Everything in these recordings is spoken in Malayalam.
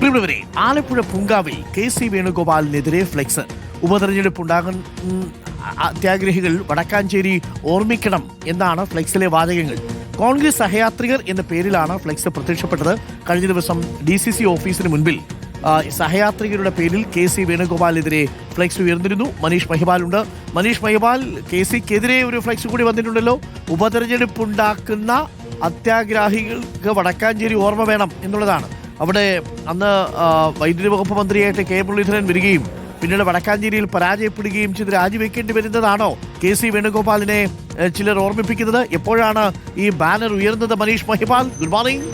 പ്രിയമുള്ളവരെ, ആലപ്പുഴ പൂങ്കാവിൽ KC വേണുഗോപാലിനെതിരെ ഫ്ലെക്സ്. ഉപതെരഞ്ഞെടുപ്പുണ്ടാകുന്ന അത്യാഗ്രഹികൾ വടക്കാഞ്ചേരി ഓർമ്മിക്കണം എന്നാണ് ഫ്ലെക്സിലെ വാചകങ്ങൾ. കോൺഗ്രസ് സഹയാത്രികർ എന്ന പേരിലാണ് ഫ്ലെക്സ് പ്രത്യക്ഷപ്പെട്ടത്. കഴിഞ്ഞ ദിവസം DCC ഓഫീസിന് മുൻപിൽ സഹയാത്രികരുടെ പേരിൽ KC വേണുഗോപാലിനെതിരെ ഫ്ലെക്സ് ഉയർന്നിരുന്നു. മനീഷ് മഹിപാലുണ്ട്. മനീഷ് മഹിപാൽ, KCക്കെതിരെ ഒരു ഫ്ലെക്സ് കൂടി വന്നിട്ടുണ്ടല്ലോ. ഉപതെരഞ്ഞെടുപ്പുണ്ടാക്കുന്ന അത്യാഗ്രഹികൾക്ക് വടക്കാഞ്ചേരി ഓർമ്മ വേണം എന്നുള്ളതാണ്. അവിടെ അന്ന് വൈദ്യുതി വകുപ്പ് മന്ത്രിയായിട്ട് K മുരളീധരൻ വരികയും പിന്നീട് വടക്കാഞ്ചേരിയിൽ പരാജയപ്പെടുകയും ചെയ്ത് രാജിവെക്കേണ്ടി വരുന്നതാണോ KC വേണുഗോപാലിനെ ചിലർ ഓർമ്മിപ്പിക്കുന്നത്? എപ്പോഴാണ് ഈ ബാനർ ഉയർന്നത്? Maneesh Mahipal, good morning.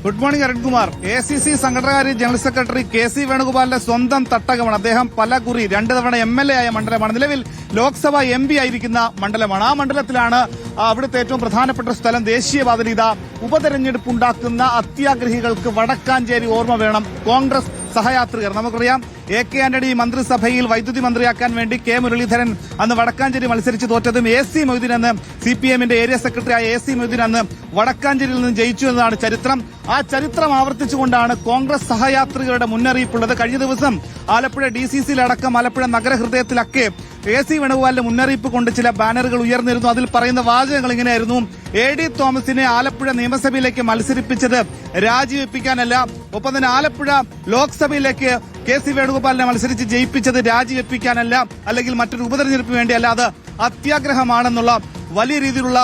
Good morning Arunkumar. ACC സംഘടനകാര്യ ജനറൽ സെക്രട്ടറി KC വേണുഗോപാലിന്റെ സ്വന്തം തട്ടകമാണ്. അദ്ദേഹം പലകുറി 2 തവണ MLA ആയ മണ്ഡലമാണ്. നിലവിൽ ലോക്സഭ MP ആയിരിക്കുന്ന മണ്ഡലമാണ്. ആ മണ്ഡലത്തിലാണ് അവിടുത്തെ ഏറ്റവും പ്രധാനപ്പെട്ട സ്ഥലം ദേശീയപാതയിൽ ഇതാ ഉപതെരഞ്ഞെടുപ്പ് ഉണ്ടാക്കുന്ന അത്യാഗ്രഹികൾക്ക് വടക്കാഞ്ചേരി ഓർമ്മ വേണം. കോൺഗ്രസ് സഹയാത്രികർ, നമുക്കറിയാം AK ആന്റണി മന്ത്രിസഭയിൽ വൈദ്യുതി മന്ത്രിയാക്കാൻ വേണ്ടി K മുരളീധരൻ അന്ന് വടക്കാഞ്ചേരി മത്സരിച്ച് തോറ്റതും AC മൊയ്തീൻ അന്ന് CPMന്റെ ഏരിയ സെക്രട്ടറി ആയ AC മൊയ്തീൻ അന്ന് വടക്കാഞ്ചേരിയിൽ നിന്ന് ജയിച്ചു എന്നതാണ് ചരിത്രം. ആ ചരിത്രം ആവർത്തിച്ചുകൊണ്ടാണ് കോൺഗ്രസ് സഹയാത്രികരുടെ മുന്നറിയിപ്പുള്ളത്. കഴിഞ്ഞ ദിവസം ആലപ്പുഴ DCCയിലടക്കം ആലപ്പുഴ നഗരഹൃദയത്തിലൊക്കെ KC വേണുഗോപാലിന്റെ മുന്നറിയിപ്പ് കൊണ്ട് ചില ബാനറുകൾ ഉയർന്നിരുന്നു. അതിൽ പറയുന്ന വാചകങ്ങൾ ഇങ്ങനെയായിരുന്നു: AD തോമസിനെ ആലപ്പുഴ നിയമസഭയിലേക്ക് മത്സരിപ്പിച്ചത് രാജിവെപ്പിക്കാനല്ല, ഒപ്പം തന്നെ ആലപ്പുഴ ലോക്സഭയിലേക്ക് KC വേണുഗോപാലിനെ മത്സരിച്ച് ജയിപ്പിച്ചത് രാജിവെപ്പിക്കാനല്ല, അല്ലെങ്കിൽ മറ്റൊരു ഉപതെരഞ്ഞെടുപ്പ് വേണ്ടിയല്ല, അത് അത്യാഗ്രഹമാണെന്നുള്ള വലിയ രീതിയിലുള്ള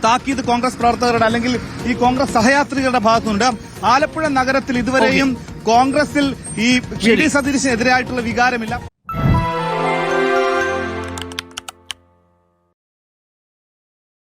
താക്കീത് കോൺഗ്രസ് പ്രവർത്തകരുടെ അല്ലെങ്കിൽ ഈ കോൺഗ്രസ് സഹയാത്രികരുടെ ഭാഗത്തുണ്ട്. ആലപ്പുഴ നഗരത്തിൽ ഇതുവരെയും കോൺഗ്രസിൽ ഈ PD സതീശനെതിരായിട്ടുള്ള വികാരമില്ല.